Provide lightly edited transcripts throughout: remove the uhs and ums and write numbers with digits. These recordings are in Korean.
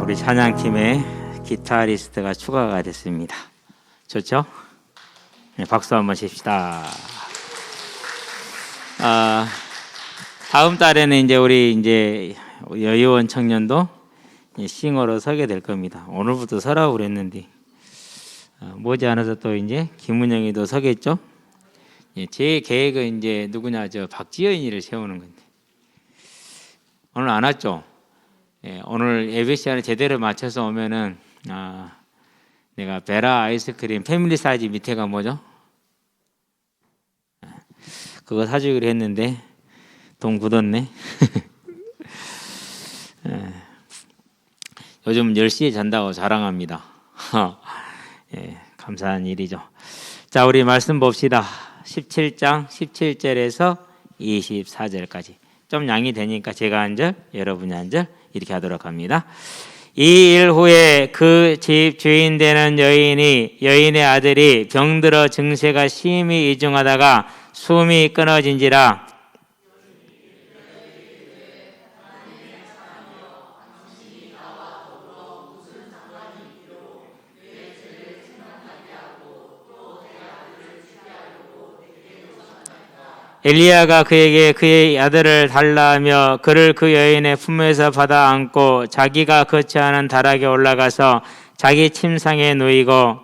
우리 찬양팀에 기타리스트가 추가가 됐습니다. 좋죠? 네, 박수 한번 칩시다. 다음 달에는 우리 여의원 청년도 싱어로 서게 될 겁니다. 오늘부터 서라고 그랬는데 머지않아서 또 김은영이도 서겠죠? 제 계획은 누구냐, 박지연이를 세우는 건데 오늘 안 왔죠? 오늘 예배 시간을 제대로 맞춰서 오면은 내가 베라 아이스크림 패밀리 사이즈 밑에가 뭐죠? 그거 사주기로 했는데 돈 굳었네. 요즘 10시에 잔다고 자랑합니다. 감사한 일이죠. 자, 우리 말씀 봅시다. 17장 17절에서 24절까지. 좀 양이 되니까 제가 한 절, 여러분이 한 절 이렇게 하도록 합니다. 이 일 후에 그 집 주인 되는 여인의 아들이 병들어 증세가 심히 이중하다가 숨이 끊어진지라. 엘리야가 그에게 그의 아들을 달라하며 그를 그 여인의 품에서 받아 안고 자기가 거처하는 다락에 올라가서 자기 침상에 누이고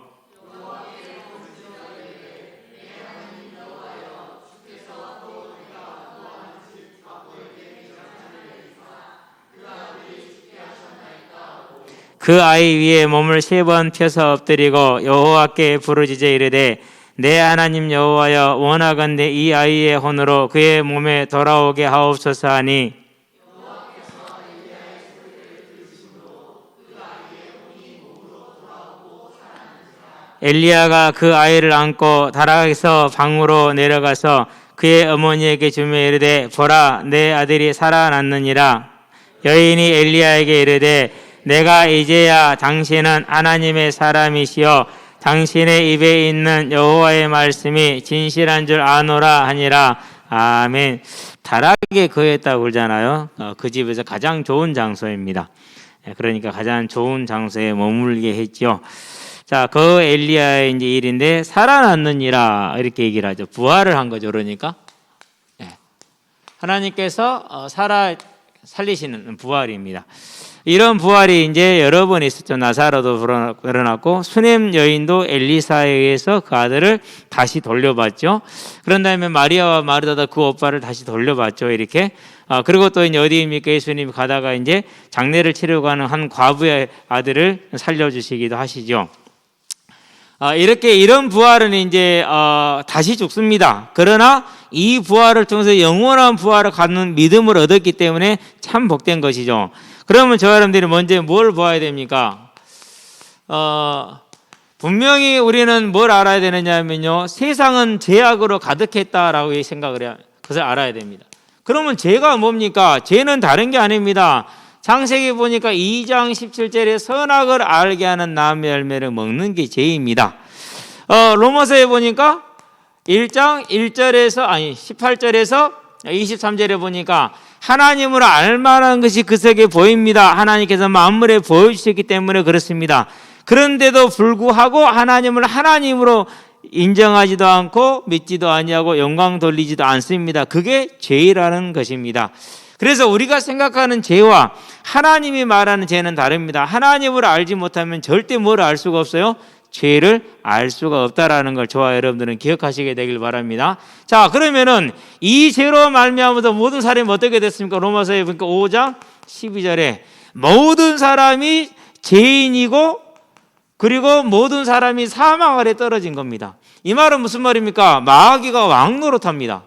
그 아이 위에 몸을 3번 펴서 엎드리고 여호와께 부르짖어 이르되 내 하나님 여호와여, 원하건대 이 아이의 혼으로 그의 몸에 돌아오게 하옵소서 하니 엘리야가 그 아이를 안고 다락에서 방으로 내려가서 그의 어머니에게 주며 이르되 보라, 내 아들이 살아났느니라. 여인이 엘리야에게 이르되 내가 이제야 당신은 하나님의 사람이시여 당신의 입에 있는 여호와의 말씀이 진실한 줄 아노라 하니라. 아멘. 다락에 거했다고 그러잖아요. 그 집에서 가장 좋은 장소입니다. 그러니까 가장 좋은 장소에 머물게 했죠. 자, 그 엘리야의 일인데 살아났느니라 이렇게 얘기를 하죠. 부활을 한 거죠. 그러니까 하나님께서 살리시는 부활입니다. 이런 부활이 여러 번 있었죠. 나사로도 일어났고 수넴 여인도 엘리사에 의해서 그 아들을 다시 돌려받죠. 그런 다음에 마리아와 마르다도 그 오빠를 다시 돌려받죠. 이렇게. 그리고 또 어디입니까? 예수님이 가다가 장례를 치르고 가는 한 과부의 아들을 살려주시기도 하시죠. 이렇게 이런 부활은 다시 죽습니다. 그러나 이 부활을 통해서 영원한 부활을 갖는 믿음을 얻었기 때문에 참 복된 것이죠. 그러면 저 여러분들이 먼저 뭘 보아야 됩니까? 분명히 우리는 뭘 알아야 되느냐면요, 세상은 죄악으로 가득했다라고 생각을 해야, 그것을 알아야 됩니다. 그러면 죄가 뭡니까? 죄는 다른 게 아닙니다. 창세기 보니까 2장 17절에 선악을 알게 하는 나무의 열매를 먹는 게 죄입니다. 로마서에 보니까 1장 18절에서 23절에 보니까 하나님을 알만한 것이 그 속에 보입니다. 하나님께서 만물에 보여주셨기 때문에 그렇습니다. 그런데도 불구하고 하나님을 하나님으로 인정하지도 않고 믿지도 아니하고 영광 돌리지도 않습니다. 그게 죄라는 것입니다. 그래서 우리가 생각하는 죄와 하나님이 말하는 죄는 다릅니다. 하나님을 알지 못하면 절대 뭘 알 수가 없어요? 죄를 알 수가 없다라는 걸 저와 여러분들은 기억하시게 되길 바랍니다. 자, 그러면은 이 죄로 말미암아서 모든 사람이 어떻게 됐습니까? 로마서에 보니까 5장 12절에 모든 사람이 죄인이고 그리고 모든 사람이 사망 아래 떨어진 겁니다. 이 말은 무슨 말입니까? 마귀가 왕노릇합니다.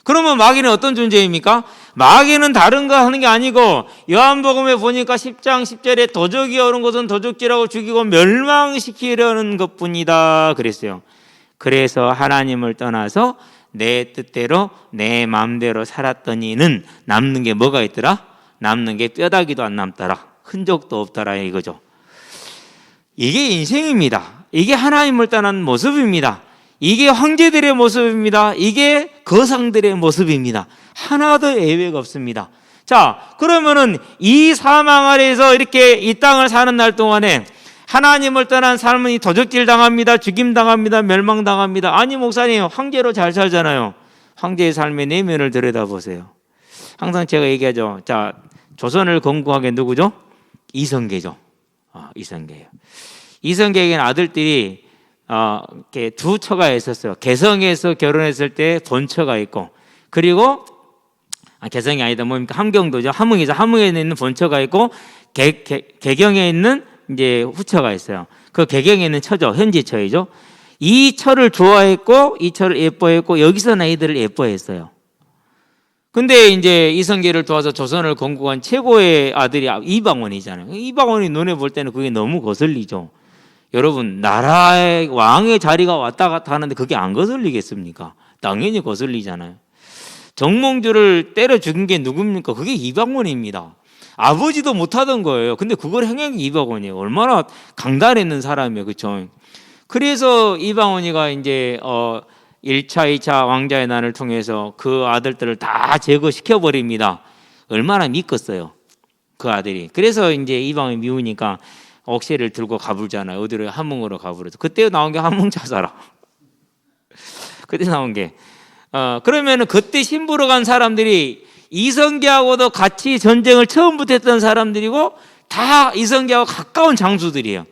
그러면 마귀는 어떤 존재입니까? 마귀는 다른 거 하는 게 아니고 요한복음에 보니까 10장 10절에 도적이 오는 것은 도적질하고 죽이고 멸망시키려는 것뿐이다 그랬어요. 그래서 하나님을 떠나서 내 뜻대로 내 마음대로 살았더니는 남는 게 뭐가 있더라? 남는 게 뼈다귀도 안 남더라. 흔적도 없더라 이거죠. 이게 인생입니다. 이게 하나님을 떠난 모습입니다. 이게 황제들의 모습입니다. 이게 거상들의 모습입니다. 하나도 예외가 없습니다. 자, 그러면은 이 사망 아래에서 이렇게 이 땅을 사는 날 동안에 하나님을 떠난 삶은 도적질 당합니다. 죽임 당합니다. 멸망 당합니다. 아니 목사님, 황제로 잘 살잖아요. 황제의 삶의 내면을 들여다보세요. 항상 제가 얘기하죠. 자, 조선을 건국한 게 누구죠? 이성계죠. 이성계예요. 이성계에게는 아들들이 이렇게 두 처가 있었어요. 개성에서 결혼했을 때 본처가 있고, 그리고 개성이 아니다, 뭡니까? 함경도죠. 함흥이죠. 함흥에 있는 본처가 있고, 개경에 있는 이제 후처가 있어요. 그 개경에 있는 처죠. 현지처이죠. 이 처를 좋아했고, 이 처를 예뻐했고, 여기서 아이들을 예뻐했어요. 근데 이제 이성계를 도와서 조선을 건국한 최고의 아들이 이방원이잖아요. 이방원이 눈에 볼 때는 그게 너무 거슬리죠. 여러분, 나라의 왕의 자리가 왔다 갔다 하는데 그게 안 거슬리겠습니까? 당연히 거슬리잖아요. 정몽주를 때려 죽인 게 누굽니까? 그게 이방원입니다. 아버지도 못하던 거예요. 근데 그걸 행한 게 이방원이에요. 얼마나 강단있는 사람이에요. 그렇죠? 그래서 이방원이가 이제 1차, 2차 왕자의 난을 통해서 그 아들들을 다 제거시켜 버립니다. 얼마나 믿겠어요, 그 아들이. 그래서 이제 이방원이 미우니까 억새를 들고 가불잖아요. 어디로? 함흥으로 가불어서. 그때 나온 게 함흥자사라. 그때 나온 게. 그러면은 그때 신부로 간 사람들이 이성계하고도 같이 전쟁을 처음부터 했던 사람들이고, 다 이성계하고 가까운 장수들이에요.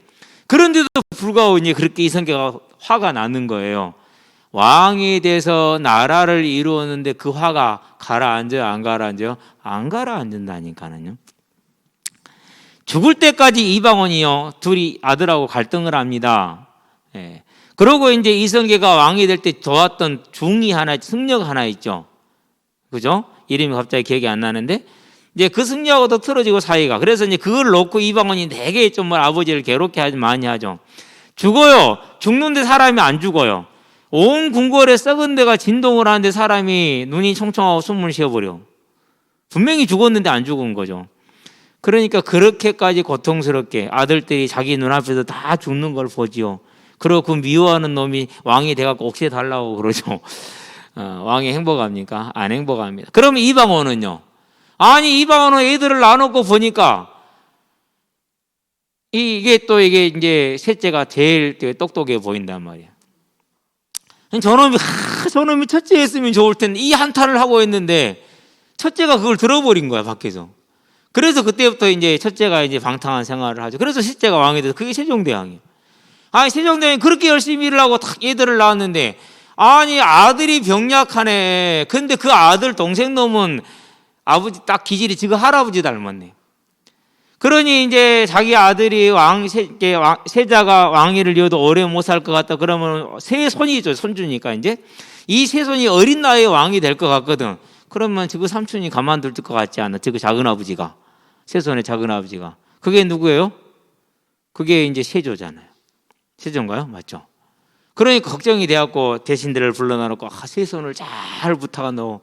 그런데도 불구하고 이제 그렇게 이성계가 화가 나는 거예요. 왕이 돼서 나라를 이루었는데 그 화가 가라앉아요? 안 가라앉아요? 안 가라앉는다니까요. 죽을 때까지 이방원이요, 둘이 아들하고 갈등을 합니다. 예. 그러고 이제 이성계가 왕이 될 때 도왔던 중이 하나, 승려가 하나 있죠. 그죠? 이름이 갑자기 기억이 안 나는데, 이제 그 승려하고도 틀어지고 사이가. 그래서 이제 그걸 놓고 이방원이 되게 좀 아버지를 괴롭게 많이 하죠. 죽어요. 죽는데 사람이 안 죽어요. 온 궁궐에 썩은 데가 진동을 하는데 사람이 눈이 총총하고 숨을 쉬어버려. 분명히 죽었는데 안 죽은 거죠. 그러니까 그렇게까지 고통스럽게 아들들이 자기 눈앞에서 다 죽는 걸 보지요. 그리고 그 미워하는 놈이 왕이 돼갖고 옥새 달라고 그러죠. 왕이 행복합니까? 안 행복합니다. 그러면 이방원은요? 아니, 이방원은 애들을 나눠놓고 보니까 이게 이제 셋째가 제일 똑똑해 보인단 말이야. 저놈이 첫째였으면 좋을 텐데 이 한탄을 하고 있는데 첫째가 그걸 들어버린 거야, 밖에서. 그래서 그때부터 이제 첫째가 이제 방탕한 생활을 하죠. 그래서 셋째가 왕이 돼서 그게 세종대왕이에요. 아니, 세종대왕이 그렇게 열심히 일을 하고 딱 애들을 낳았는데, 아니, 아들이 병약하네. 근데 그 아들 동생 놈은 아버지 딱 기질이 지금 할아버지 닮았네. 그러니 이제 자기 아들이 세자가 왕위를 이어도 오래 못 살 것 같다. 그러면 세 손이죠, 손주니까 이제 이 세 손이 어린 나이에 왕이 될 것 같거든. 그러면 지금 삼촌이 가만둘 것 같지 않아? 지금 작은 아버지가, 세 손의 작은 아버지가. 그게 누구예요? 그게 이제 세조잖아요. 세조인가요? 맞죠? 그러니까 걱정이 돼갖고 대신들을 불러놔놓고 세 손을 잘 부탁하노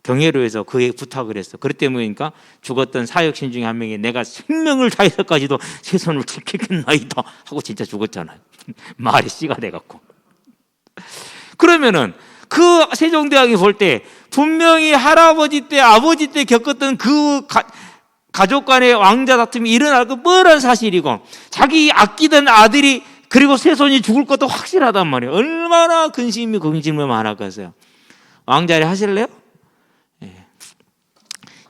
경혜로에서 그에 부탁을 했어. 그렇기 때문이니까 죽었던 사역신 중에 한 명이 내가 생명을 다해서까지도 세 손을 지키겠나이다 하고 진짜 죽었잖아요. 말이 씨가 돼갖고. 그러면은 그 세종대왕이 볼 때 분명히 할아버지 때 아버지 때 겪었던 그 가족 간의 왕자 다툼이 일어날 거 뻔한 사실이고, 자기 아끼던 아들이 그리고 세 손이 죽을 것도 확실하단 말이에요. 얼마나 근심이 많았겠어요. 왕자리 하실래요?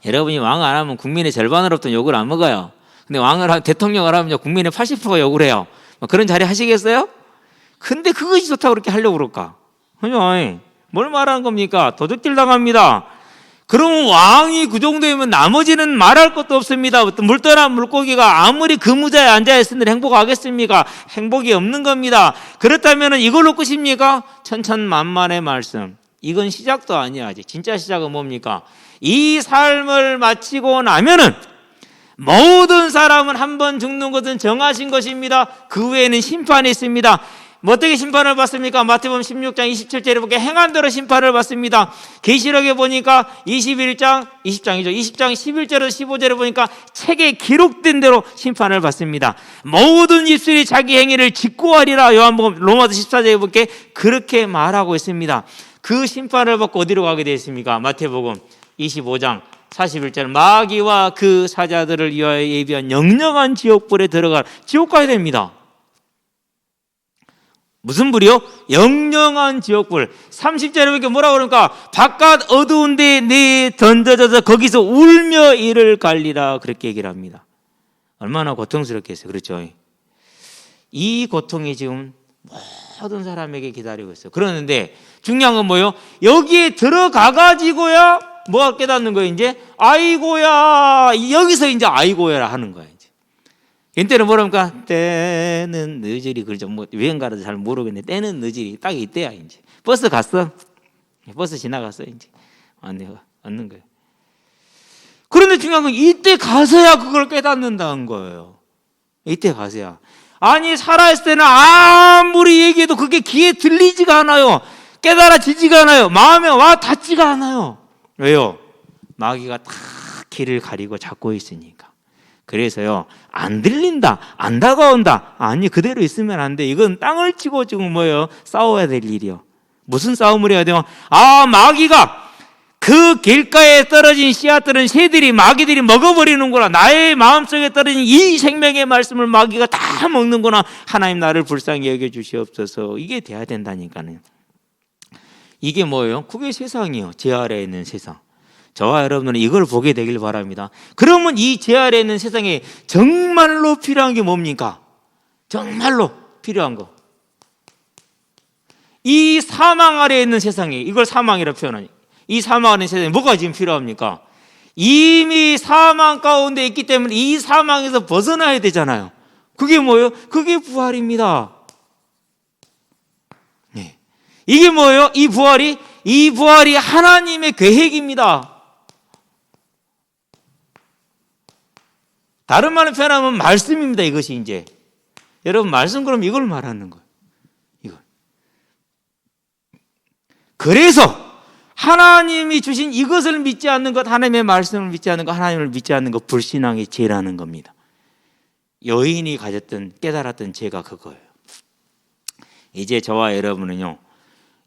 여러분이 왕 안 하면 국민의 절반으로부터 욕을 안 먹어요. 근데 대통령을 하면 국민의 80%가 욕을 해요. 그런 자리 하시겠어요? 근데 그것이 좋다고 그렇게 하려고 그럴까? 아니, 뭘 말하는 겁니까? 도둑질 당합니다. 그러면 왕이 그 정도면 나머지는 말할 것도 없습니다. 물떠난 물고기가 아무리 그무자에 앉아있으면 행복하겠습니까? 행복이 없는 겁니다. 그렇다면 이걸로 끝입니까? 천천만만의 말씀. 이건 시작도 아니야. 아직 진짜 시작은 뭡니까? 이 삶을 마치고 나면은 모든 사람은 한 번 죽는 것은 정하신 것입니다. 그 외에는 심판이 있습니다. 어떻게 심판을 받습니까? 마태복음 16장 27절에 보니까 행한대로 심판을 받습니다. 계시록에 보니까 20장 11절에서 15절에 보니까 책에 기록된 대로 심판을 받습니다. 모든 입술이 자기 행위를 직고하리라. 요한복음 로마서 14절에 보니까 그렇게 말하고 있습니다. 그 심판을 받고 어디로 가게 되어 있습니까? 마태복음 25장 41절 마귀와 그 사자들을 위하여 예비한 영영한 지옥불에 들어가 지옥 가야 됩니다. 무슨 불이요? 영영한 지옥불. 30절에 보니까 뭐라고 그러니까 바깥 어두운 데에 내 던져져서 거기서 울며 이를 갈리라 그렇게 얘기를 합니다. 얼마나 고통스럽겠어요. 그렇죠? 이 고통이 지금 모든 사람에게 기다리고 있어요. 그러는데 중요한 건 뭐예요? 여기에 들어가 가지고야 뭐가 깨닫는 거예요? 이제 아이고야, 여기서 이제 아이고야라 하는 거예요. 이때는 뭐랍니까? 때는 늦으리. 그러죠. 뭐 유행가라도 잘 모르겠네. 때는 늦으리. 딱 이때야 이제. 버스 갔어. 버스 지나갔어 이제. 왔는 거예요. 그런데 중요한 건 이때 가서야 그걸 깨닫는다는 거예요. 이때 가서야. 아니 살아있을 때는 아무리 얘기해도 그게 귀에 들리지가 않아요. 깨달아지지가 않아요. 마음에 와 닿지가 않아요. 왜요? 마귀가 다 길을 가리고 잡고 있으니까. 그래서요, 안 들린다, 안 다가온다. 아니, 그대로 있으면 안 돼. 이건 땅을 치고 지금 뭐예요? 싸워야 될 일이요. 무슨 싸움을 해야 돼요? 아, 마귀가 그 길가에 떨어진 씨앗들은 새들이, 마귀들이 먹어버리는구나. 나의 마음속에 떨어진 이 생명의 말씀을 마귀가 다 먹는구나. 하나님 나를 불쌍히 여겨주시옵소서. 이게 돼야 된다니까요. 이게 뭐예요? 그게 세상이요. 제 아래에 있는 세상. 저와 여러분들은 이걸 보게 되길 바랍니다. 그러면 이 제 아래에 있는 세상에 정말로 필요한 게 뭡니까? 정말로 필요한 거. 이 사망 아래에 있는 세상에, 이걸 사망이라 표현하니, 이 사망 아래 있는 세상에 뭐가 지금 필요합니까? 이미 사망 가운데 있기 때문에 이 사망에서 벗어나야 되잖아요. 그게 뭐예요? 그게 부활입니다. 네. 이게 뭐예요? 이 부활이 하나님의 계획입니다. 다른 말로 표현하면 말씀입니다. 이것이 이제 여러분 말씀 그럼 이걸 말하는 거예요. 이걸. 그래서 하나님이 주신 이것을 믿지 않는 것, 하나님의 말씀을 믿지 않는 것, 하나님을 믿지 않는 것, 불신앙의 죄라는 겁니다. 여인이 가졌던 깨달았던 죄가 그거예요. 이제 저와 여러분은요,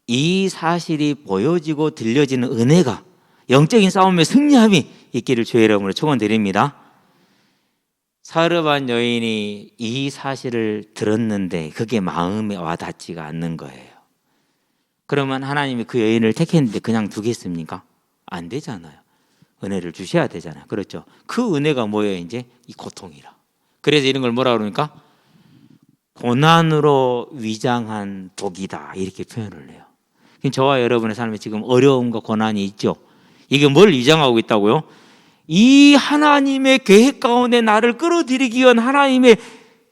이 사실이 보여지고 들려지는 은혜가 영적인 싸움에 승리함이 있기를 주의 이름으로 축원드립니다. 사르반 여인이 이 사실을 들었는데 그게 마음에 와닿지가 않는 거예요. 그러면 하나님이 그 여인을 택했는데 그냥 두겠습니까? 안 되잖아요. 은혜를 주셔야 되잖아요. 그렇죠? 그 은혜가 뭐예요? 이제 이 고통이라. 그래서 이런 걸 뭐라 그러니까? 고난으로 위장한 복이다. 이렇게 표현을 해요. 저와 여러분의 삶에 지금 어려움과 고난이 있죠. 이게 뭘 위장하고 있다고요? 이 하나님의 계획 가운데 나를 끌어들이기 위한 하나님의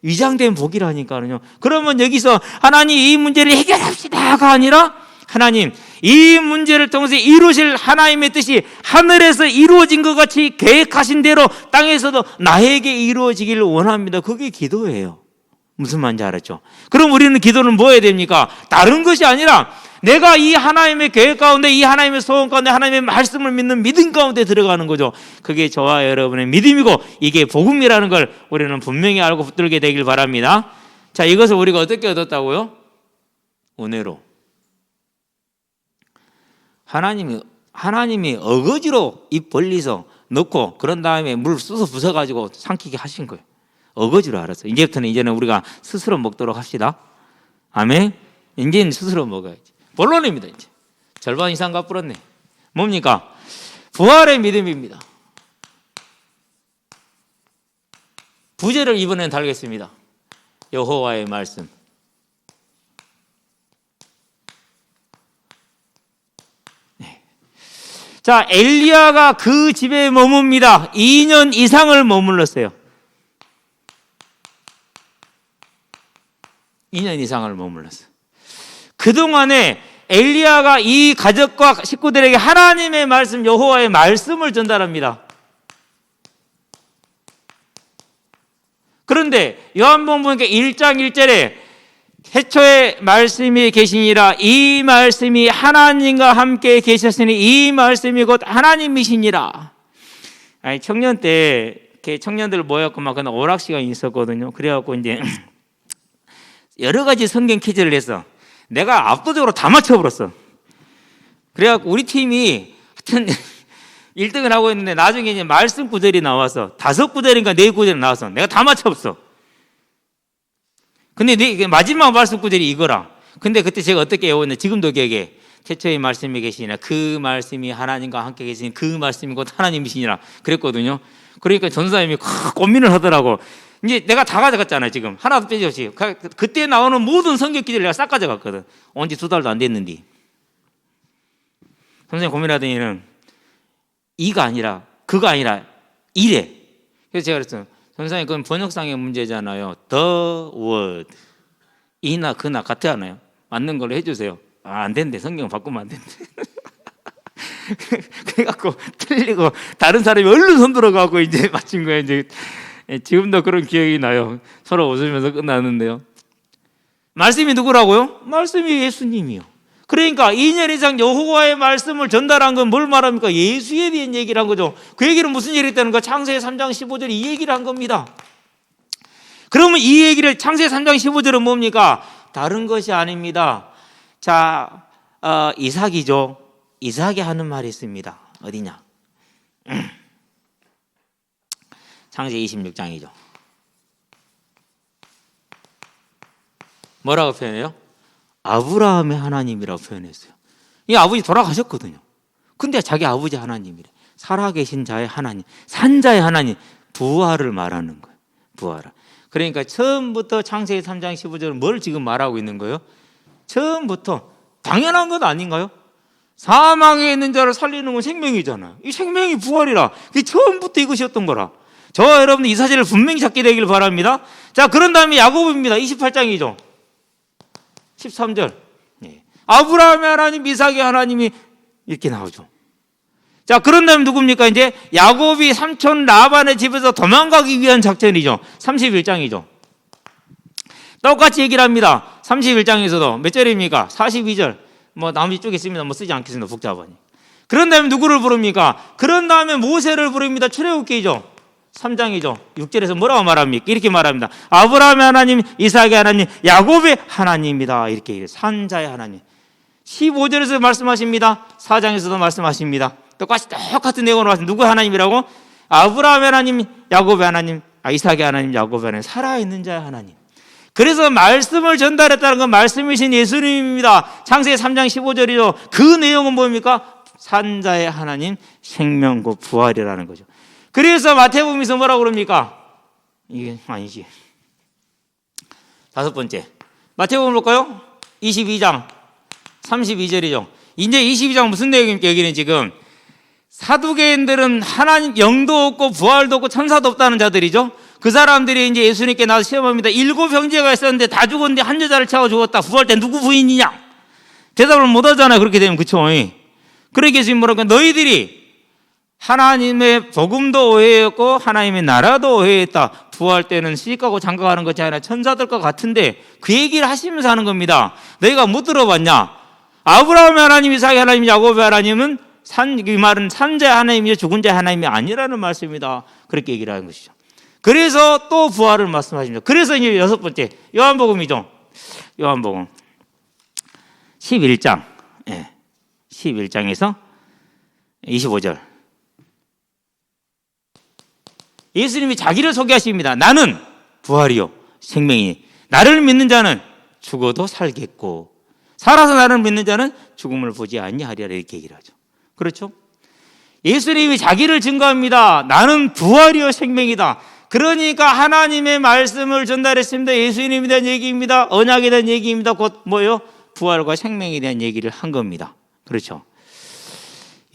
위장된 복이라니까요. 그러면 여기서 하나님 이 문제를 해결합시다가 아니라 하나님 이 문제를 통해서 이루실 하나님의 뜻이 하늘에서 이루어진 것 같이 계획하신 대로 땅에서도 나에게 이루어지기를 원합니다. 그게 기도예요. 무슨 말인지 알았죠? 그럼 우리는 기도는 뭐 해야 됩니까? 다른 것이 아니라 내가 이 하나님의 계획 가운데, 이 하나님의 소원 가운데, 하나님의 말씀을 믿는 믿음 가운데 들어가는 거죠. 그게 저와 여러분의 믿음이고 이게 복음이라는 걸 우리는 분명히 알고 붙들게 되길 바랍니다. 자, 이것을 우리가 어떻게 얻었다고요? 은혜로. 하나님이 어거지로 입 벌리서 넣고 그런 다음에 물 쑤서 부숴가지고 삼키게 하신 거예요. 어거지로 알았어요. 이제는 우리가 스스로 먹도록 합시다. 아멘. 이제는 스스로 먹어야지. 본론입니다. 이제 절반 이상 갚불었네. 뭡니까? 부활의 믿음입니다. 부제를 이번엔 달겠습니다. 여호와의 말씀. 네. 자, 엘리야가 그 집에 머뭅니다. 2년 이상을 머물렀어요. 2년 이상을 머물렀어요. 그동안에 엘리야가 이 가족과 식구들에게 하나님의 말씀, 여호와의 말씀을 전달합니다. 그런데 요한복음 보니까 1장 1절에 태초에 말씀이 계시니라, 이 말씀이 하나님과 함께 계셨으니 이 말씀이 곧 하나님이시니라. 아니, 청년 때 청년들 모였고 막 그런 오락 시간이 있었거든요. 그래갖고 이제 여러 가지 성경 퀴즈를 해서 내가 압도적으로 다 맞춰버렸어. 그래갖고 우리 팀이 하여튼 1등을 하고 있는데 나중에 이제 말씀 구절이 나와서 5구절인가 4구절이 나와서 내가 다 맞춰봤어. 근데 마지막 말씀 구절이 이거라. 근데 그때 제가 어떻게 외웠냐, 지금도 기억해. 태초에 말씀이 계시니라 그 말씀이 하나님과 함께 계시니 그 말씀이 곧 하나님이시니라 그랬거든요. 그러니까 전사님이 고민을 하더라고. 이제 내가 다 가져갔잖아요. 지금 하나도 빼지. 그때 나오는 모든 성경 기제를 내가 싹 가져갔거든. 온지 2달도 안 됐는데 선생님 고민하더니는 이가 아니라 그가 아니라 이래. 그래서 제가 그랬어요. 선생님 그건 번역상의 문제잖아요. The word 이나 그나 같지 않아요? 맞는 걸로 해주세요. 안 된대. 성경 바꾸면 안 된대. 그래갖고 틀리고 다른 사람이 얼른 손들어가고 이제 맞춘 거예요. 이제 지금도 그런 기억이 나요. 서로 웃으면서 끝나는데요. 말씀이 누구라고요? 말씀이 예수님이요. 그러니까 2년 이상 여호와의 말씀을 전달한 건 뭘 말합니까? 예수에 대한 얘기를 한 거죠. 그 얘기는 무슨 얘기를 했다는 거? 창세기 3장 15절 이 얘기를 한 겁니다. 그러면 이 얘기를 창세기 3장 15절은 뭡니까? 다른 것이 아닙니다. 자, 이삭이죠. 이삭이 하는 말이 있습니다. 어디냐? 창세기 26장이죠. 뭐라고 표현해요? 아브라함의 하나님이라고 표현했어요. 이 아버지 돌아가셨거든요. 근데 자기 아버지 하나님이래. 살아계신 자의 하나님, 산자의 하나님, 부활을 말하는 거예요. 부활을. 그러니까 처음부터 창세기 3장 15절은 뭘 지금 말하고 있는 거예요? 처음부터 당연한 것 아닌가요? 사망에 있는 자를 살리는 건 생명이잖아요. 이 생명이 부활이라. 이 처음부터 이것이었던 거라. 저와 여러분들 이 사실을 분명히 찾게 되길 바랍니다. 자, 그런 다음에 야고보입니다. 28장이죠. 13절. 아브라함의 하나님, 이삭의 하나님이 이렇게 나오죠. 자, 그런 다음에 누굽니까? 이제 야곱이 삼촌 라반의 집에서 도망가기 위한 작전이죠. 31장이죠. 똑같이 얘기를 합니다. 31장에서도 몇 절입니까? 42절. 뭐 나머지 쭉 있습니다. 뭐 쓰지 않겠습니다. 복잡하니. 그런 다음에 누구를 부릅니까? 그런 다음에 모세를 부릅니다. 출애굽기죠. 3장이죠. 6절에서 뭐라고 말합니까? 이렇게 말합니다. 아브라함의 하나님, 이삭의 하나님, 야곱의 하나님이다. 이렇게 산자의 하나님. 15절에서 말씀하십니다. 4장에서도 말씀하십니다. 똑같은 내용으로 말씀. 누구의 하나님이라고? 아브라함의 하나님, 야곱의 하나님, 이삭의 하나님, 야곱의 하나님, 살아있는 자의 하나님. 그래서 말씀을 전달했다는 건 말씀이신 예수님입니다. 창세기 3장 15절이죠. 그 내용은 뭡니까? 산자의 하나님, 생명과 부활이라는 거죠. 그래서 마태복음에서 뭐라고 그럽니까? 이게 아니지. 5번째. 마태복음 볼까요? 22장 32절이죠. 이제 22장 무슨 내용입니까? 여기는 지금 사두개인들은 하나님 영도 없고 부활도 없고 천사도 없다는 자들이죠. 그 사람들이 이제 예수님께 나와서 시험합니다. 7 형제가 있었는데 다 죽었는데 한 여자를 채워 죽었다. 부활때 누구 부인이냐? 대답을 못 하잖아요. 그렇게 되면. 그쵸? 그러게 지금 뭐랄까? 너희들이 하나님의 복음도 오해했고 하나님의 나라도 오해했다. 부활 때는 시집가고 장가가는 것이 아니라 천사들과 같은데 그 얘기를 하시면서 하는 겁니다. 너희가 못 들어봤냐? 아브라함의 하나님, 이삭의 하나님, 야곱의 하나님은 이 말은 산자의 하나님이요 죽은 자의 하나님이 아니라는 말씀입니다. 그렇게 얘기를 하는 것이죠. 그래서 또 부활을 말씀하십니다. 그래서 이제 6번째 요한복음이죠. 요한복음 11장 11장에서 25절 예수님이 자기를 소개하십니다. 나는 부활이요 생명이니 나를 믿는 자는 죽어도 살겠고 살아서 나를 믿는 자는 죽음을 보지 아니하리라 이렇게 얘기를 하죠. 그렇죠? 예수님이 자기를 증거합니다. 나는 부활이요 생명이다. 그러니까 하나님의 말씀을 전달했습니다. 예수님에 대한 얘기입니다. 언약에 대한 얘기입니다. 곧 뭐예요? 부활과 생명에 대한 얘기를 한 겁니다. 그렇죠?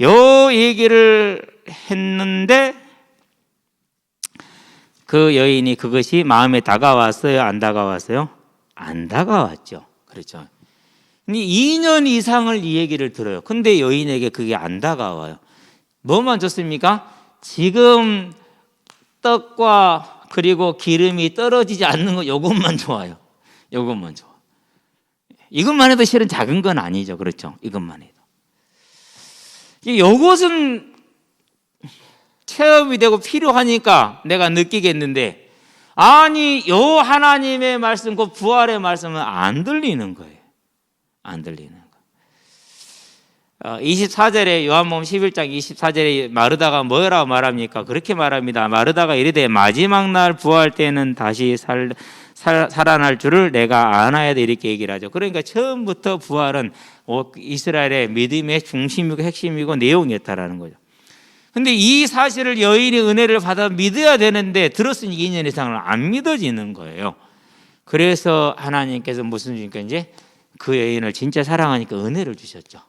요 얘기를 했는데 그 여인이 그것이 마음에 다가왔어요? 안 다가왔어요? 안 다가왔죠. 그렇죠. 2년 이상을 이 얘기를 들어요. 근데 여인에게 그게 안 다가와요. 뭐만 좋습니까? 지금 떡과 그리고 기름이 떨어지지 않는 거 요것만 좋아요. 요것만 좋아. 이것만 해도 실은 작은 건 아니죠. 그렇죠? 이것만 해도. 요것은 체험이 되고 필요하니까 내가 느끼겠는데 아니 요 하나님의 말씀 그 부활의 말씀은 안 들리는 거예요. 안 들리는 24절에 요한복음 11장 24절에 마르다가 뭐라고 말합니까? 그렇게 말합니다. 마르다가 이르되 마지막 날 부활 때는 다시 살아날 줄을 내가 아나야 돼, 이렇게 얘기를 하죠. 그러니까 처음부터 부활은 이스라엘의 믿음의 중심이고 핵심이고 내용이었다라는 거죠. 근데 이 사실을 여인이 은혜를 받아 믿어야 되는데 들었으니 2년 이상을 안 믿어지는 거예요. 그래서 하나님께서 무슨 주니까 이제 그 여인을 진짜 사랑하니까 은혜를 주셨죠.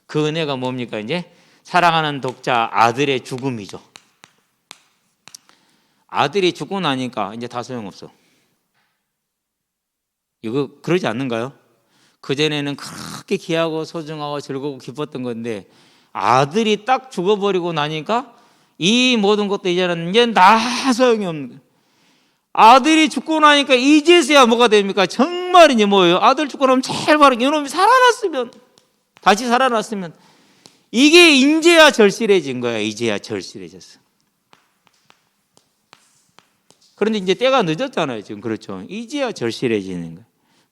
그 은혜가 뭡니까? 이제 사랑하는 독자 아들의 죽음이죠. 아들이 죽고 나니까 이제 다 소용없어. 이거 그러지 않는가요? 그전에는 그렇게 귀하고 소중하고 즐겁고 기뻤던 건데 아들이 딱 죽어버리고 나니까 이 모든 것도 이제는 다 소용이 없는 거예요. 아들이 죽고 나니까 이제서야 뭐가 됩니까? 정말 이제 뭐예요? 아들 죽고 나면 제일 바르게 이놈이 살아났으면, 다시 살아났으면, 이게 이제야 절실해진 거야. 이제야 절실해졌어. 그런데 이제 때가 늦었잖아요. 지금 그렇죠. 이제야 절실해지는 거예요.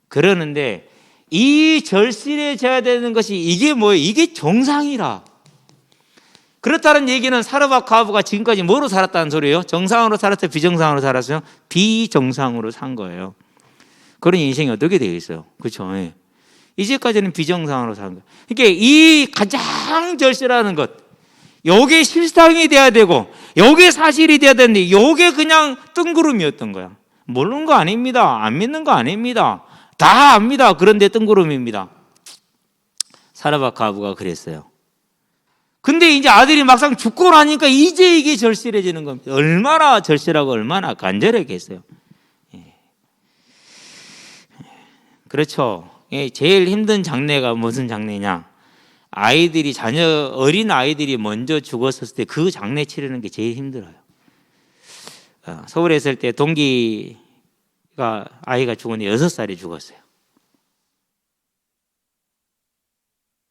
그러는데 이 절실해져야 되는 것이 이게 뭐예요? 이게 정상이라. 그렇다는 얘기는 사르밧 과부가 지금까지 뭐로 살았다는 소리예요? 정상으로 살았어요? 비정상으로 살았어요? 비정상으로 산 거예요. 그런 인생이 어떻게 되어 있어요? 그렇죠? 예. 이제까지는 비정상으로 산 거예요. 그러니까 이 가장 절실한 것, 요게 실상이 돼야 되고 요게 사실이 돼야 되는데 요게 그냥 뜬구름이었던 거야. 모르는 거 아닙니다. 안 믿는 거 아닙니다. 다 압니다. 그런데 뜬구름입니다. 사르밧 과부가 그랬어요. 근데 이제 아들이 막상 죽고 나니까 이제 이게 절실해지는 겁니다. 얼마나 절실하고 얼마나 간절했겠어요. 그렇죠. 제일 힘든 장례가 무슨 장례냐? 아이들이 어린 아이들이 먼저 죽었을 때 그 장례 치르는 게 제일 힘들어요. 서울에 있을 때 동기가 아이가 죽었는데 6살이 죽었어요.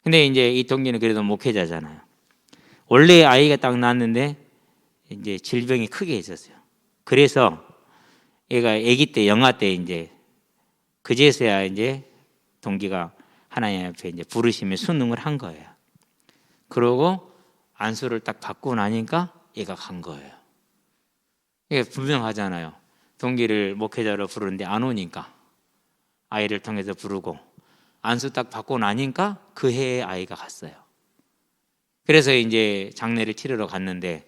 근데 이제 이 동기는 그래도 목회자잖아요. 원래 아이가 딱 낳았는데 이제 질병이 크게 있었어요. 그래서 얘가 아기 때 영아 때 이제 그제서야 이제 동기가 하나님 앞에 이제 부르시며 순응을 한 거예요. 그러고 안수를 딱 받고 나니까 얘가 간 거예요. 이게 분명하잖아요. 동기를 목회자로 부르는데 안 오니까 아이를 통해서 부르고 안수 딱 받고 나니까 그 해에 아이가 갔어요. 그래서 이제 장례를 치르러 갔는데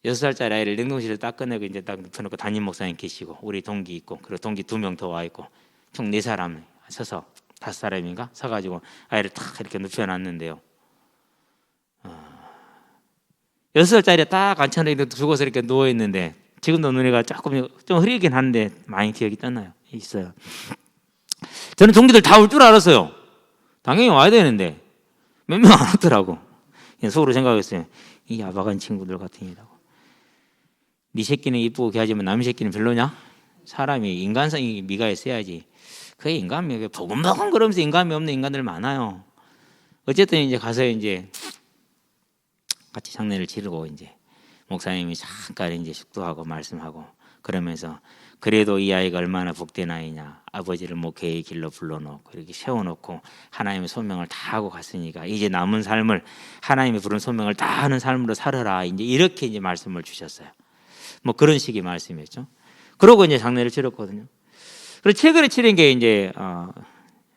6살짜리 아이를 냉동실에 딱 꺼내고 이제 딱 눕혀놓고 담임 목사님 계시고 우리 동기 있고 그리고 동기 2명 더 와 있고 총 4사람 서서 5사람인가 서가지고 아이를 딱 이렇게 눕혀놨는데요. 6살짜리 딱 앉혀놓고 죽어서 이렇게 누워 있는데 지금도 눈에가 조금 좀 흐리긴 한데 많이 기억이 있어요. 저는 동기들 다 올 줄 알았어요. 당연히 와야 되는데 몇 명 안 왔더라고. 속으로 생각했어요. 이 야박한 친구들 같으니라고. 네 새끼는 이쁘고 귀하지만 남의 새끼는 별로냐? 사람이 인간성이 미가 있어야지. 그게 인간미, 보금보금 그러면서 인간미 없는 인간들 많아요. 어쨌든 이제 가서 이제 같이 장례를 치르고 이제 목사님이 잠깐 이제 숙도하고 말씀하고 그러면서 그래도 이 아이가 얼마나 복된 아이냐. 아버지를 목회의 길로 불러놓고 이렇게 세워놓고 하나님의 소명을 다 하고 갔으니까 이제 남은 삶을 하나님의 부른 소명을 다 하는 삶으로 살아라. 이제 이렇게 이제 말씀을 주셨어요. 뭐 그런 식의 말씀이었죠. 그러고 이제 장례를 치렀거든요. 그리고 최근에 치른 게 이제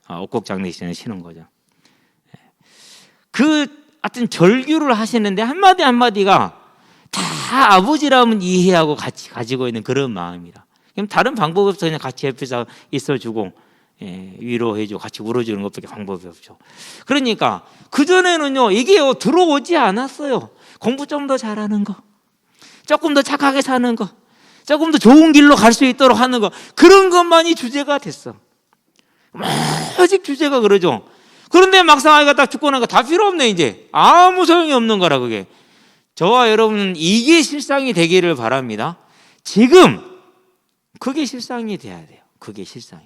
옥곡 장례 시즌에 치는 거죠. 그 하여튼 절규를 하시는데 한마디 한마디가 다 아버지라면 이해하고 같이 가지고 있는 그런 마음이라. 그럼 다른 방법이 없어. 그냥 같이 옆에서 있어주고 위로해주고 같이 울어주는 것밖에 방법이 없죠. 그러니까 그전에는요 이게요 들어오지 않았어요. 공부 좀 더 잘하는 거, 조금 더 착하게 사는 거, 조금 더 좋은 길로 갈 수 있도록 하는 거, 그런 것만이 주제가 됐어. 오직 주제가 그러죠. 그런데 막상 아이가 딱 죽고 나니까 다 필요 없네. 이제 아무 소용이 없는 거라. 그게 저와 여러분은 이게 실상이 되기를 바랍니다. 지금 그게 실상이 돼야 돼요. 그게 실상이.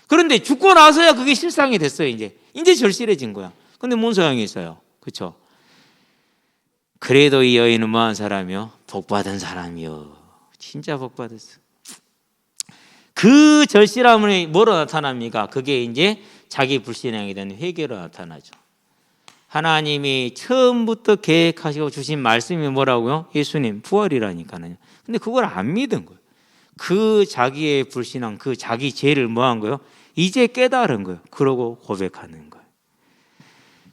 그런데 죽고 나서야 그게 실상이 됐어요. 이제 절실해진 거야. 근데 뭔 소용이 있어요? 그렇죠? 그래도 이 여인은 뭐한 사람이요? 복받은 사람이요. 진짜 복받았어. 그 절실함이 뭐로 나타납니까? 그게 이제 자기 불신앙에 대한 회개로 나타나죠. 하나님이 처음부터 계획하시고 주신 말씀이 뭐라고요? 예수님 부활이라니까요. 근데 그걸 안 믿은 거예요. 그 자기의 불신앙, 그 자기 죄를 뭐 한 거예요? 이제 깨달은 거예요. 그러고 고백하는 거예요.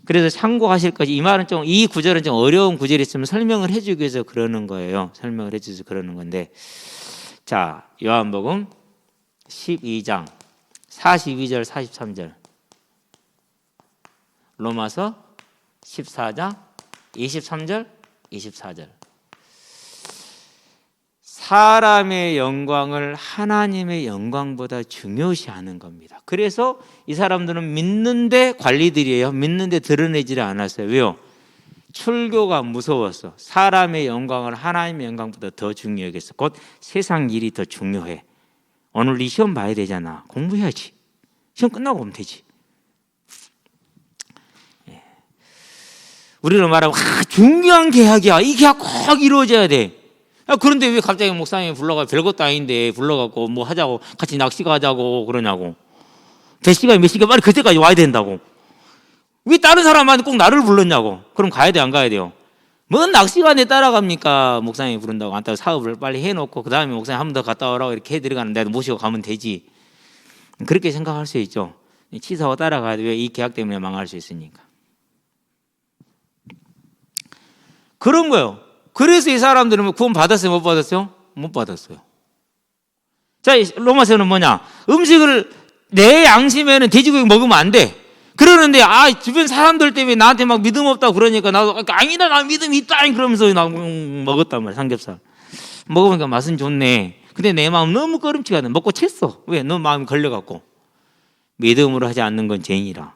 그래서 참고하실 것이, 이 말은 좀, 이 구절은 좀 어려운 구절이 있으면 설명을 해주기 위해서 그러는 거예요. 설명을 해주셔서 그러는 건데, 자, 요한복음 12장 42절 43절, 로마서 14장 23절 24절. 사람의 영광을 하나님의 영광보다 중요시하는 겁니다. 그래서 이 사람들은 믿는데 관리들이에요. 믿는데 드러내지를 않았어요. 왜요? 출교가 무서웠어. 사람의 영광을 하나님의 영광보다 더 중요하겠어. 곧 세상 일이 더 중요해. 오늘 이 시험 봐야 되잖아. 공부해야지. 시험 끝나고 오면 되지. 우리로 말하면 중요한 계약이야. 이 계약 꼭 이루어져야 돼. 그런데 왜 갑자기 목사님이 불러가, 별것도 아닌데 불러갖고 뭐 하자고, 같이 낚시 가자고 그러냐고. 몇 시간 빨리 그때까지 와야 된다고. 왜 다른 사람한테 꼭 나를 불렀냐고. 그럼 가야 돼, 안 가야 돼요? 뭔 낚시간에 따라갑니까? 목사님이 부른다고. 안따고 사업을 빨리 해놓고 그 다음에 목사님 한 번 더 갔다 오라고 이렇게 해드려가는 데도 모시고 가면 되지. 그렇게 생각할 수 있죠. 치사하고 따라가야 돼. 왜? 이 계약 때문에 망할 수 있으니까. 그런 거예요. 그래서 이 사람들은 구원 받았어요? 못 받았어요? 못 받았어요. 자, 로마서는 뭐냐? 음식을 내 양심에는 돼지고기 먹으면 안 돼. 그러는데 주변 사람들 때문에 나한테 막 믿음 없다고 그러니까 나도 아니다, 나 믿음 있다 그러면서 나 먹었단 말이야. 삼겹살 먹으니까 맛은 좋네. 근데 내 마음 너무 꺼림칙 하네. 먹고 챘어. 왜? 너무 마음이 걸려갖고. 믿음으로 하지 않는 건 죄인이라.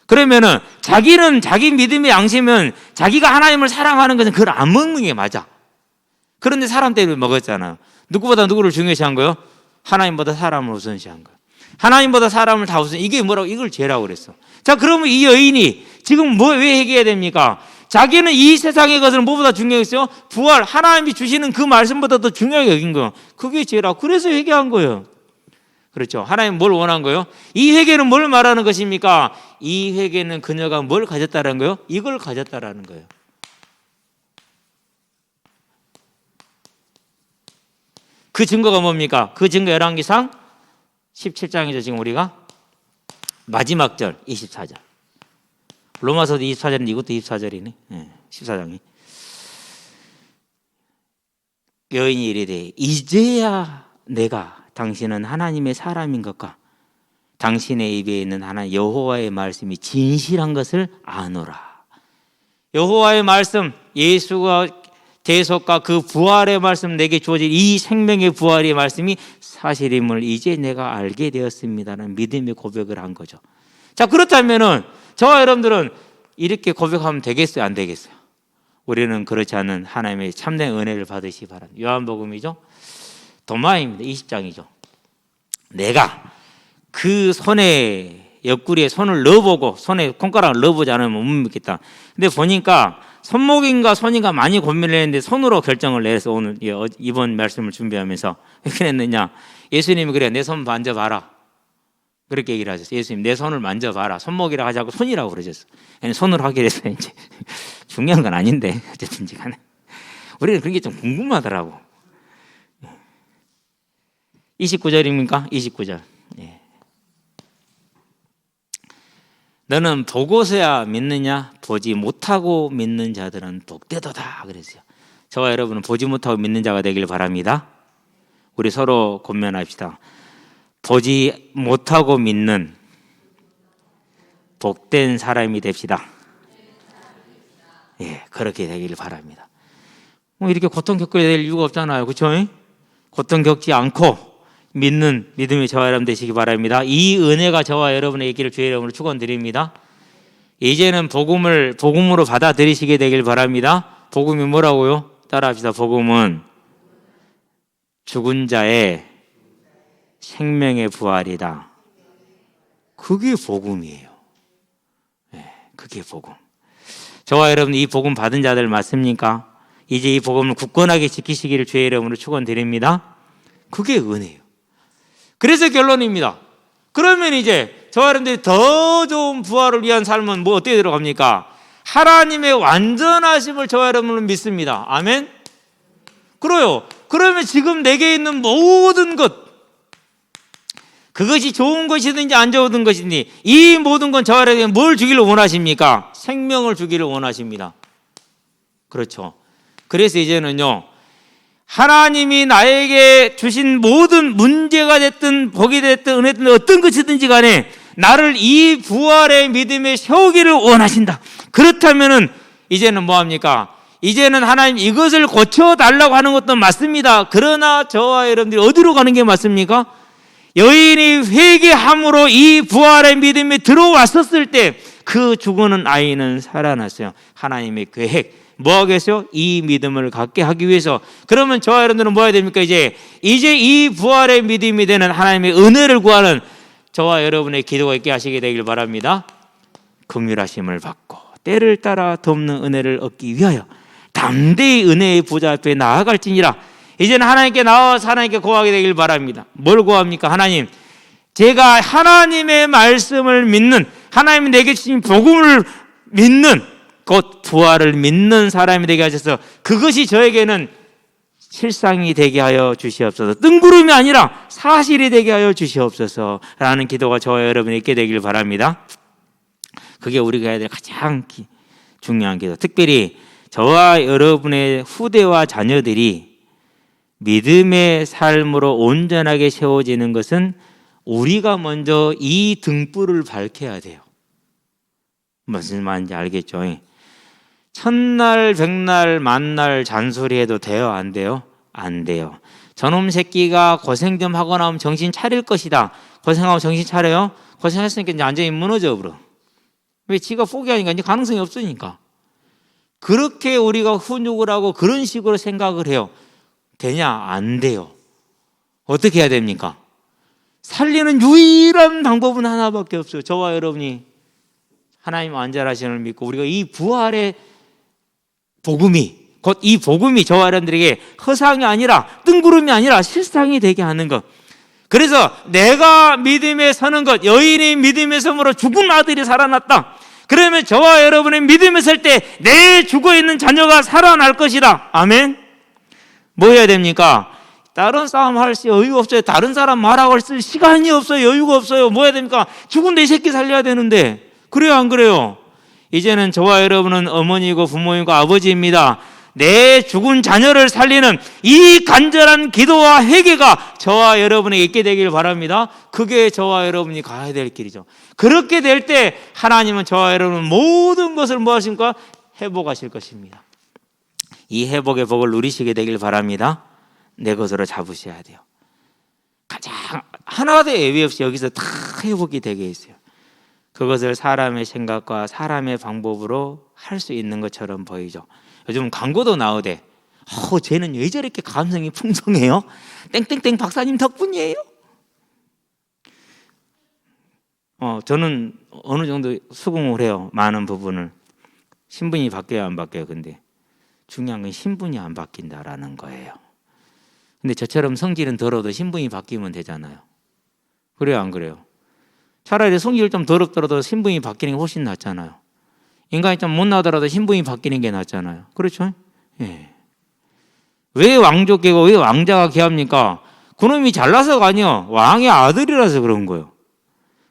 그러면은 자기는 자기 믿음의 양심은 자기가 하나님을 사랑하는 것은 그걸 안 먹는 게 맞아. 그런데 사람 때문에 먹었잖아요. 누구보다 누구를 중요시한 거예요? 하나님보다 사람을 우선시한 거예요. 하나님보다 사람을 다 우선. 이게 뭐라고? 이걸 죄라고 그랬어. 자, 그러면 이 여인이 지금 왜 회개해야 됩니까? 자기는 이 세상의 것을 무엇보다 중요했어요? 부활, 하나님이 주시는 그 말씀보다 더 중요하게 여긴 거예요. 그게 죄라고. 그래서 회개한 거예요. 그렇죠. 하나님 뭘 원한 거예요? 이 회개는 뭘 말하는 것입니까? 이 회개는 그녀가 뭘 가졌다는 거예요? 이걸 가졌다라는 거예요. 그 증거가 뭡니까? 그 증거 열왕기상 17장이죠. 지금 우리가 마지막 절 24절. 로마서도 24절인데 이것도 24절이네. 14장이. 여인이 이르되 이제야 내가 당신은 하나님의 사람인 것과 당신의 입에 있는 하나님 여호와의 말씀이 진실한 것을 아노라. 여호와의 말씀, 예수가 대속과 그 부활의 말씀, 내게 주어진 이 생명의 부활의 말씀이 사실임을 이제 내가 알게 되었습니다라는 믿음의 고백을 한 거죠. 자, 그렇다면은 저와 여러분들은 이렇게 고백하면 되겠어요, 안 되겠어요? 우리는 그렇지 않은 하나님의 참된 은혜를 받으시기 바랍니다. 요한복음이죠. 도마입니다. 20장이죠. 내가 그 손에 옆구리에 손을 넣어보고 손에 콩가락을 넣어보지 않으면 못 믿겠다. 근데 보니까 손목인가 손인가 많이 고민을 했는데 손으로 결정을 내서 오늘 이번 말씀을 준비하면서 왜 그랬느냐? 예수님이 그래, 내 손 만져봐라. 그렇게 얘기를 하셨어요. 예수님, 내 손을 만져봐라. 손목이라 하지 않고 손이라고 그러셨어요. 손으로 하기로 했어요. 이제 중요한 건 아닌데 어쨌든지 간에 우리는 그런 게 좀 궁금하더라고. 29절입니까? 29절. 예. 너는 보고서야 믿느냐? 보지 못하고 믿는 자들은 복되도다 그랬어요. 저와 여러분은 보지 못하고 믿는 자가 되길 바랍니다. 우리 서로 권면합시다. 보지 못하고 믿는 복된 사람이 됩시다. 예, 그렇게 되기를 바랍니다. 뭐 이렇게 고통 겪어야 될 이유가 없잖아요. 그렇죠? 고통 겪지 않고 믿는 믿음의 저와 여러분 되시기 바랍니다. 이 은혜가 저와 여러분의 있기를 주의 이름으로 축원드립니다. 이제는 복음으로 받아들이시게 되길 바랍니다. 복음이 뭐라고요? 따라합시다. 복음은 죽은 자의 생명의 부활이다. 그게 복음이에요. 네, 그게 복음. 저와 여러분 이 복음 받은 자들 맞습니까? 이제 이 복음을 굳건하게 지키시기를 주의 이름으로 축원드립니다. 그게 은혜예요. 그래서 결론입니다. 그러면 이제 저와 여러분들이 더 좋은 부활을 위한 삶은 뭐 어떻게 들어갑니까? 하나님의 완전하심을 저와 여러분은 믿습니다. 아멘? 그래요. 그러면 지금 내게 있는 모든 것, 그것이 좋은 것이든지 안 좋은 것이든지 이 모든 건 저와 여러분에게 뭘 주기를 원하십니까? 생명을 주기를 원하십니다. 그렇죠. 그래서 이제는요, 하나님이 나에게 주신 모든 문제가 됐든 복이 됐든 은혜든 어떤 것이든지 간에 나를 이 부활의 믿음에 세우기를 원하신다. 그렇다면은 이제는 뭐합니까? 이제는 하나님 이것을 고쳐달라고 하는 것도 맞습니다. 그러나 저와 여러분들이 어디로 가는 게 맞습니까? 여인이 회개함으로 이 부활의 믿음에 들어왔었을 때 그 죽어는 아이는 살아났어요. 하나님의 계획 뭐 하겠어요? 이 믿음을 갖게 하기 위해서. 그러면 저와 여러분들은 뭐 해야 됩니까? 이제 이 부활의 믿음이 되는 하나님의 은혜를 구하는 저와 여러분의 기도가 있게 하시게 되길 바랍니다. 긍휼하심을 받고 때를 따라 돕는 은혜를 얻기 위하여 담대히 은혜의 보좌 앞에 나아갈지니라. 이제는 하나님께 나와서 하나님께 고하게 되길 바랍니다. 뭘 고합니까? 하나님, 제가 하나님의 말씀을 믿는, 하나님이 내게 주신 복음을 믿는, 곧 부활을 믿는 사람이 되게 하셔서 그것이 저에게는 실상이 되게 하여 주시옵소서. 뜬구름이 아니라 사실이 되게 하여 주시옵소서 라는 기도가 저와 여러분이 있게 되길 바랍니다. 그게 우리가 해야 될 가장 중요한 기도. 특별히 저와 여러분의 후대와 자녀들이 믿음의 삶으로 온전하게 세워지는 것은 우리가 먼저 이 등불을 밝혀야 돼요. 무슨 말인지 알겠죠? 천날 백날 만날 잔소리해도 돼요? 안 돼요? 안 돼요. 저놈 새끼가 고생 좀 하고 나면 정신 차릴 것이다. 고생하고 정신 차려요? 고생했으니까 이제 완전히 무너져 버려. 왜? 지가 포기하니까 이제 가능성이 없으니까. 그렇게 우리가 훈육을 하고 그런 식으로 생각을 해요. 되냐? 안 돼요. 어떻게 해야 됩니까? 살리는 유일한 방법은 하나밖에 없어요. 저와 여러분이 하나님 완전하심을 믿고 우리가 이 부활의 복음이, 곧 이 복음이 저와 여러분들에게 허상이 아니라 뜬구름이 아니라 실상이 되게 하는 것. 그래서 내가 믿음에 서는 것, 여인이 믿음에 섬으로 죽은 아들이 살아났다. 그러면 저와 여러분의 믿음에 설 때 내 죽어있는 자녀가 살아날 것이다. 아멘. 뭐 해야 됩니까? 다른 싸움 할 여유가 없어요. 다른 사람 말하고 쓸 시간이 없어요. 여유가 없어요. 뭐 해야 됩니까? 죽은 내 새끼 살려야 되는데. 그래요, 안 그래요? 이제는 저와 여러분은 어머니고 부모이고 아버지입니다. 내 죽은 자녀를 살리는 이 간절한 기도와 회개가 저와 여러분에게 있게 되길 바랍니다. 그게 저와 여러분이 가야 될 길이죠. 그렇게 될 때 하나님은 저와 여러분 모든 것을 뭐 하십니까? 회복하실 것입니다. 이 회복의 복을 누리시게 되길 바랍니다. 내 것으로 잡으셔야 돼요. 가장 하나도 예외 없이 여기서 다 회복이 되게 있어요. 그것을 사람의 생각과 사람의 방법으로 할 수 있는 것처럼 보이죠. 요즘 광고도 나오대. 쟤는 왜 저렇게 감성이 풍성해요? 땡땡땡 박사님 덕분이에요. 저는 어느 정도 수긍을 해요. 많은 부분을. 신분이 바뀌어야 안 바뀌어요. 근데 중요한 건 신분이 안 바뀐다라는 거예요. 근데 저처럼 성질은 더러워도 신분이 바뀌면 되잖아요. 그래요, 안 그래요? 차라리 성질 좀 더럽더라도 신분이 바뀌는 게 훨씬 낫잖아요. 인간이 좀 못나더라도 신분이 바뀌는 게 낫잖아요. 그렇죠? 예. 왜 왕족계고 왜 왕자가 귀합니까? 그놈이 잘나서가 아니요. 왕의 아들이라서 그런 거예요.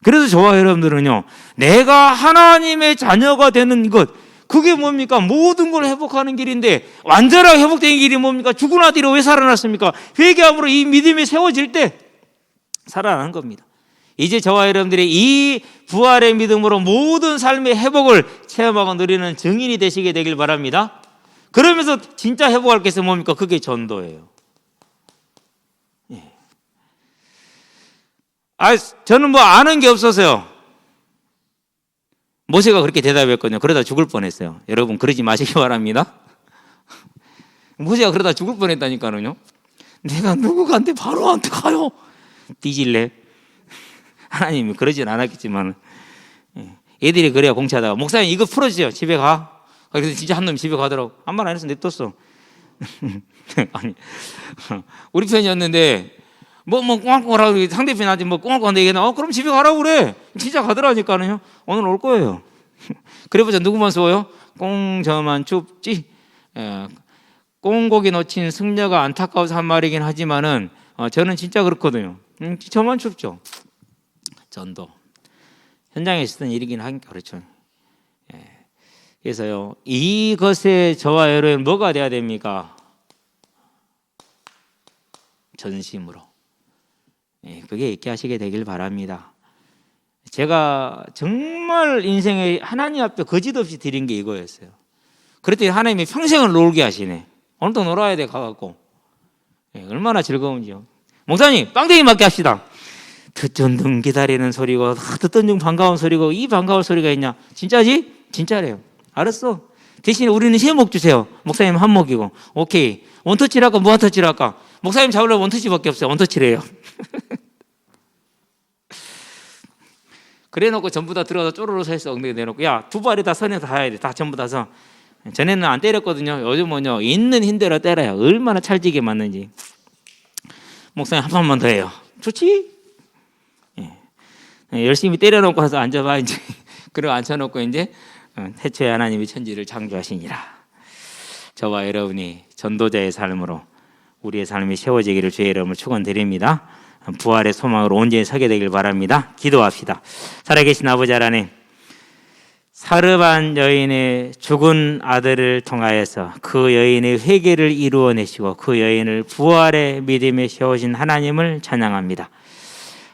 그래서 저와 여러분들은요, 내가 하나님의 자녀가 되는 것, 그게 뭡니까? 모든 걸 회복하는 길인데, 완전하게 회복된 길이 뭡니까? 죽은 아들이 왜 살아났습니까? 회개함으로 이 믿음이 세워질 때 살아나는 겁니다. 이제 저와 여러분들이 이 부활의 믿음으로 모든 삶의 회복을 체험하고 누리는 증인이 되시게 되길 바랍니다. 그러면서 진짜 회복할 게 있으면 뭡니까? 그게 전도예요. 예. 저는 뭐 아는 게 없어서요. 모세가 그렇게 대답했거든요. 그러다 죽을 뻔했어요. 여러분 그러지 마시기 바랍니다. 모세가 그러다 죽을 뻔했다니까요. 내가 누구한테 바로한테 가요. 뒤질래? 하나님이 그러진 않았겠지만 애들이 그래야 공치하다가 목사님 이거 풀어주세요. 집에 가. 그래서 진짜 한 놈이 집에 가더라고. 아무 말 안 해서 냅뒀어. 아니 우리 편이었는데 뭐 꽁알꽁알하고 상대편한테 뭐 꽁알꽁알 얘기하나 그럼 집에 가라고 그래. 진짜 가더라니까요. 오늘 올 거예요. 그래보자 누구만 쏘요? 꽁 저만 춥지. 꽁고기 놓친 승려가 안타까워서 한 말이긴 하지만은 저는 진짜 그렇거든요. 저만 춥죠. 전도 현장에 있었던 일이긴 하니까 그렇죠. 그래서요, 이것에 저와 여러분 뭐가 돼야 됩니까? 전심으로. 그게 있게 하시게 되길 바랍니다. 제가 정말 인생에 하나님 앞에 거짓 없이 드린 게 이거였어요. 그랬더니 하나님이 평생을 놀게 하시네. 오늘도 놀아야 돼 가갖고. 얼마나 즐거운지요. 목사님 빵댕이 맞게 합시다. 듣던 중 기다리는 소리고 듣던 중 반가운 소리고 이 반가운 소리가 있냐? 진짜지? 진짜래요. 알았어. 대신에 우리는 세목 주세요. 목사님 한 목이고. 오케이. 원터치를 할까 무원터치를 할까? 목사님 잡으려면 원터치밖에 없어요. 원터치래요. 그래놓고 전부 다 들어가서 쪼르르 서 있어. 엉덩이 내놓고 야, 두 발이 다 선에 닿아야 돼. 다 전부 다 서. 전에는 안 때렸거든요. 요즘은요 있는 힘대로 때려요. 얼마나 찰지게 맞는지. 목사님 한 번만 더 해요. 좋지? 열심히 때려놓고 와서 앉아봐 이제. 그리고 앉혀놓고 이제 태초에 하나님이 천지를 창조하시니라. 저와 여러분이 전도자의 삶으로 우리의 삶이 세워지기를 주의 이름으로 축원드립니다. 부활의 소망으로 온전히 서게 되길 바랍니다. 기도합시다. 살아계신 아버지 하나님, 사르반 여인의 죽은 아들을 통하여서 그 여인의 회개를 이루어내시고 그 여인을 부활의 믿음에 세우신 하나님을 찬양합니다.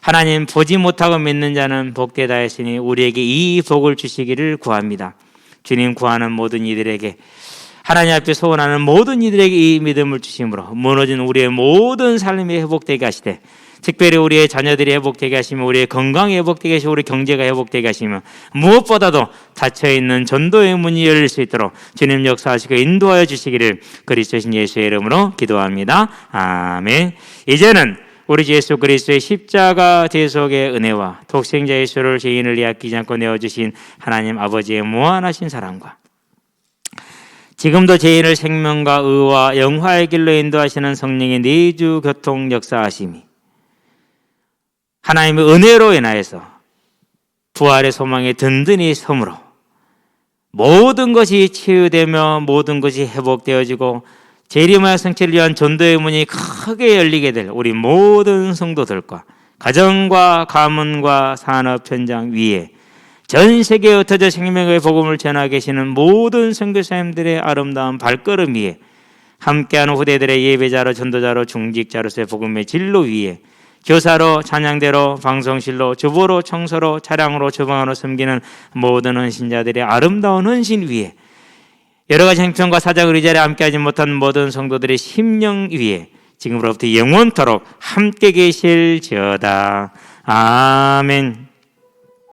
하나님, 보지 못하고 믿는 자는 복되다 하시니 우리에게 이 복을 주시기를 구합니다. 주님, 구하는 모든 이들에게, 하나님 앞에 소원하는 모든 이들에게 이 믿음을 주심으로 무너진 우리의 모든 삶이 회복되게 하시되, 특별히 우리의 자녀들이 회복되게 하시며 우리의 건강이 회복되게 하시고 우리 경제가 회복되게 하시며 무엇보다도 닫혀있는 전도의 문이 열릴 수 있도록 주님 역사하시고 인도하여 주시기를 그리스도신 예수의 이름으로 기도합니다. 아멘. 이제는 우리 주 예수 그리스도의 십자가 대속의 은혜와 독생자 예수를 죄인을 아끼지 않고 내어주신 하나님 아버지의 무한하신 사랑과 지금도 죄인을 생명과 의와 영화의 길로 인도하시는 성령의 내주 교통 역사하심이 하나님의 은혜로 인하여서 부활의 소망에 든든히 섬으로 모든 것이 치유되며 모든 것이 회복되어지고 재림의 성취를 위한 전도의 문이 크게 열리게 될 우리 모든 성도들과 가정과 가문과 산업 현장 위에 전 세계에 흩어져 생명의 복음을 전하고 계시는 모든 선교사님들의 아름다운 발걸음 위에 함께하는 후대들의 예배자로 전도자로 중직자로서의 복음의 진로 위에 교사로 찬양대로 방송실로 주보로 청소로 차량으로 주방으로 섬기는 모든 헌신자들의 아름다운 헌신 위에 여러 가지 형편과 사정을 이 자리에 함께하지 못한 모든 성도들의 심령 위에 지금으로부터 영원토록 함께 계실지어다. 아멘.